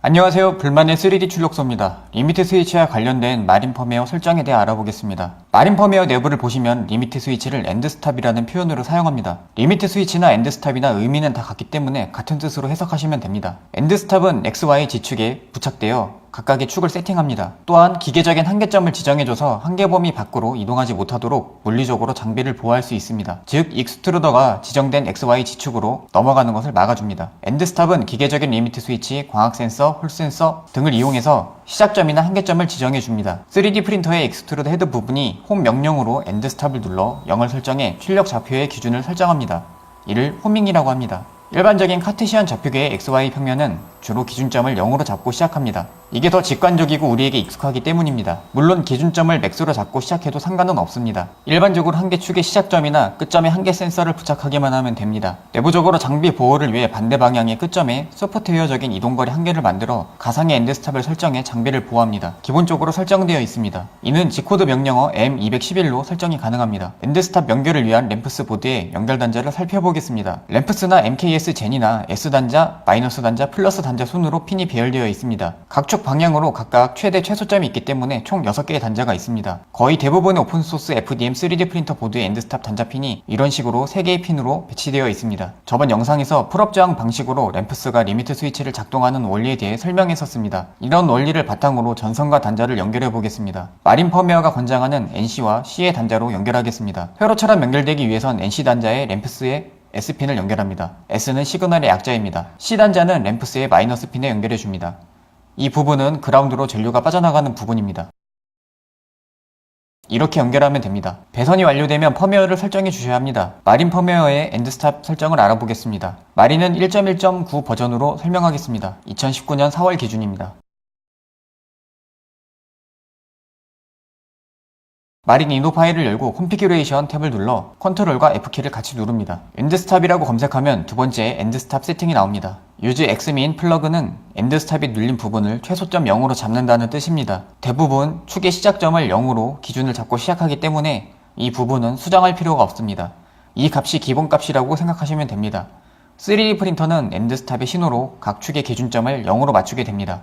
안녕하세요. 불만의 3D 출력소입니다. 리미트 스위치와 관련된 마린 펌웨어 설정에 대해 알아보겠습니다. 마린 펌웨어 내부를 보시면 리미트 스위치를 엔드스탑이라는 표현으로 사용합니다. 리미트 스위치나 엔드스탑이나 의미는 다 같기 때문에 같은 뜻으로 해석하시면 됩니다. 엔드스탑은 XY 지축에 부착되어 각각의 축을 세팅합니다. 또한 기계적인 한계점을 지정해줘서 한계 범위 밖으로 이동하지 못하도록 물리적으로 장비를 보호할 수 있습니다. 즉 익스트루더가 지정된 XY 지축으로 넘어가는 것을 막아줍니다. 엔드스탑은 기계적인 리미트 스위치, 광학 센서, 홀 센서 등을 이용해서 시작점이나 한계점을 지정해줍니다. 3D 프린터의 익스트루더 헤드 부분이 홈 명령으로 엔드스탑을 눌러 0을 설정해 출력 좌표의 기준을 설정합니다. 이를 호밍이라고 합니다. 일반적인 카테시안 좌표계의 XY 평면은 주로 기준점을 0으로 잡고 시작합니다. 이게 더 직관적이고 우리에게 익숙하기 때문입니다. 물론 기준점을 맥스로 잡고 시작해도 상관은 없습니다. 일반적으로 한계축의 시작점이나 끝점에 한계 센서를 부착하기만 하면 됩니다. 내부적으로 장비 보호를 위해 반대 방향의 끝점에 소프트웨어적인 이동거리 한계를 만들어 가상의 엔드스탑을 설정해 장비를 보호합니다. 기본적으로 설정되어 있습니다. 이는 G코드 명령어 M211로 설정이 가능합니다. 엔드스탑 연결을 위한 램프스 보드의 연결 단자를 살펴보겠습니다. 램프스나 MKS 젠이나 S 단자, 마이너스 단자, 플러스 단자 순으로 핀이 배열되어 있습니다. 각축 방향으로 각각 최대 최소점이 있기 때문에 총 6개의 단자가 있습니다. 거의 대부분의 오픈소스 FDM 3D 프린터 보드의 엔드스탑 단자 핀이 이런 식으로 3개의 핀으로 배치되어 있습니다. 저번 영상에서 풀업 저항 방식으로 램프스가 리미트 스위치를 작동하는 원리에 대해 설명했었습니다. 이런 원리를 바탕으로 전선과 단자를 연결해 보겠습니다. 마린 펌웨어가 권장하는 NC와 C의 단자로 연결하겠습니다. 회로처럼 연결되기 위해선 NC 단자에 램프스의 S핀을 연결합니다. S는 시그널의 약자입니다. C단자는 램프스의 마이너스 핀에 연결해줍니다. 이 부분은 그라운드로 전류가 빠져나가는 부분입니다. 이렇게 연결하면 됩니다. 배선이 완료되면 펌웨어를 설정해 주셔야 합니다. 마린 펌웨어의 엔드스탑 설정을 알아보겠습니다. 마린은 1.1.9 버전으로 설명하겠습니다. 2019년 4월 기준입니다. 마린 인도 파일을 열고 컨피규레이션 탭을 눌러 컨트롤과 F키를 같이 누릅니다. 엔드스탑이라고 검색하면 두 번째 엔드스탑 세팅이 나옵니다. Use Xmin 플러그는 엔드스탑이 눌린 부분을 최소점 0으로 잡는다는 뜻입니다. 대부분 축의 시작점을 0으로 기준을 잡고 시작하기 때문에 이 부분은 수정할 필요가 없습니다. 이 값이 기본값이라고 생각하시면 됩니다. 3D 프린터는 엔드스탑의 신호로 각 축의 기준점을 0으로 맞추게 됩니다.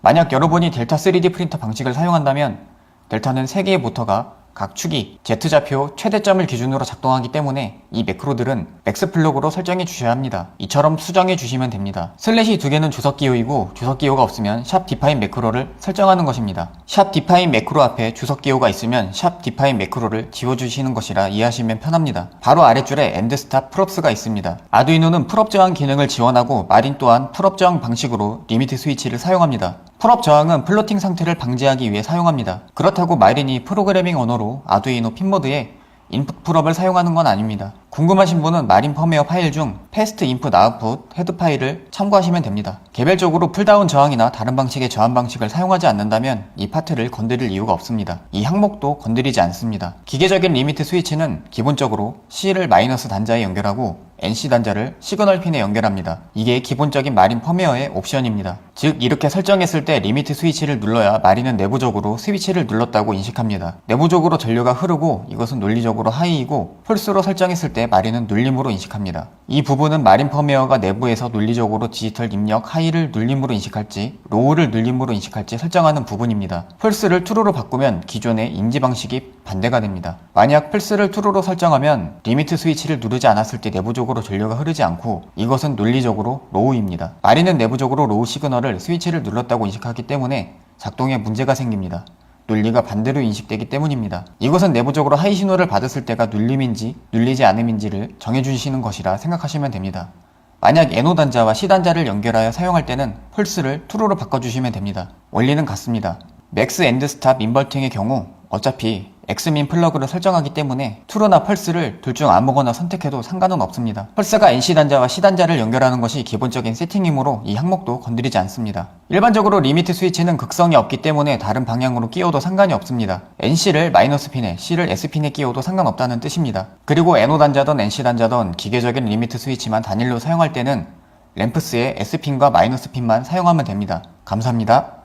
만약 여러분이 델타 3D 프린터 방식을 사용한다면 델타는 3개의 모터가 각 축이 Z좌표 최대점을 기준으로 작동하기 때문에 이 매크로들은 맥스 플러그로 설정해 주셔야 합니다. 이처럼 수정해 주시면 됩니다. 슬래시 2개는 주석 기호이고 주석 기호가 없으면 샵 디파인 매크로를 설정하는 것입니다. 샵 디파인 매크로 앞에 주석 기호가 있으면 샵 디파인 매크로를 지워주시는 것이라 이해하시면 편합니다. 바로 아랫줄에 엔드스탑 풀업스가 있습니다. 아두이노는 풀업 저항 기능을 지원하고 마린 또한 풀업 저항 방식으로 리미트 스위치를 사용합니다. 풀업 저항은 플로팅 상태를 방지하기 위해 사용합니다. 그렇다고 마린이 프로그래밍 언어로 아두이노 핀모드에 인풋 풀업을 사용하는 건 아닙니다. 궁금하신 분은 마린 펌웨어 파일 중 패스트 인풋 아웃풋 헤드 파일을 참고하시면 됩니다. 개별적으로 풀다운 저항이나 다른 방식의 저항 방식을 사용하지 않는다면 이 파트를 건드릴 이유가 없습니다. 이 항목도 건드리지 않습니다. 기계적인 리미트 스위치는 기본적으로 C를 마이너스 단자에 연결하고 NC 단자를 시그널 핀에 연결합니다. 이게 기본적인 마린 펌웨어의 옵션입니다. 즉 이렇게 설정했을 때 리미트 스위치를 눌러야 마린은 내부적으로 스위치를 눌렀다고 인식합니다. 내부적으로 전류가 흐르고 이것은 논리적으로 하이이고 폴스로 설정했을 때 마린은 눌림으로 인식합니다. 이 부분은 마린 펌웨어가 내부에서 논리적으로 디지털 입력 하이를 눌림으로 인식할지 로우를 눌림으로 인식할지 설정하는 부분입니다. 폴스를 트루로 바꾸면 기존의 인지 방식이 반대가 됩니다. 만약 폴스를 트루로 설정하면 리미트 스위치를 누르지 않았을 때 내부적으로 전류가 흐르지 않고 이것은 논리적으로 로우입니다. 마린은 내부적으로 로우 시그널을 스위치를 눌렀다고 인식하기 때문에 작동에 문제가 생깁니다. 논리가 반대로 인식되기 때문입니다. 이것은 내부적으로 하이 신호를 받았을 때가 눌림인지 눌리지 않음인지를 정해주시는 것이라 생각하시면 됩니다. 만약 NO 단자와 C 단자를 연결하여 사용할 때는 폴스를 트루로 바꿔주시면 됩니다. 원리는 같습니다. 맥스 엔드스탑 인버팅의 경우 어차피 Xmin 플러그를 설정하기 때문에 트루나 펄스를 둘 중 아무거나 선택해도 상관은 없습니다. 펄스가 NC 단자와 C 단자를 연결하는 것이 기본적인 세팅이므로 이 항목도 건드리지 않습니다. 일반적으로 리미트 스위치는 극성이 없기 때문에 다른 방향으로 끼워도 상관이 없습니다. NC를 마이너스 핀에 C를 S핀에 끼워도 상관없다는 뜻입니다. 그리고 NO 단자든 NC 단자든 기계적인 리미트 스위치만 단일로 사용할 때는 램프스의 S핀과 마이너스 핀만 사용하면 됩니다. 감사합니다.